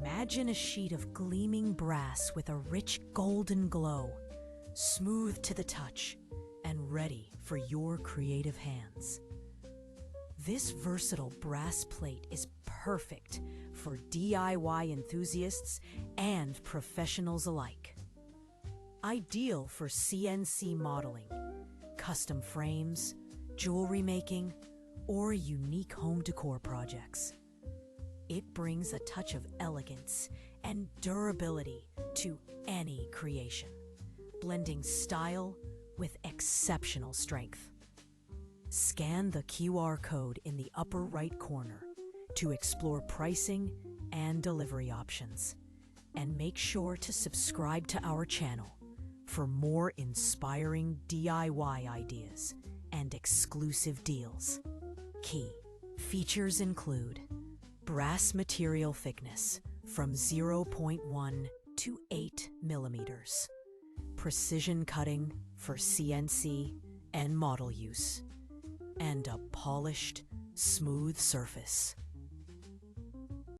Imagine a sheet of gleaming brass with a rich golden glow, smooth to the touch and ready for your creative hands. This versatile brass plate is perfect for DIY enthusiasts and professionals alike. Ideal for CNC modeling, custom frames, jewelry making, or unique home decor projects. It brings a touch of elegance and durability to any creation, blending style with exceptional strength. Scan the QR code in the upper right corner to explore pricing and delivery options. And make sure to subscribe to our channel for more inspiring DIY ideas and exclusive deals. Key features include brass material thickness from 0.1 to 8 millimeters, precision cutting for CNC and model use, and a polished, smooth surface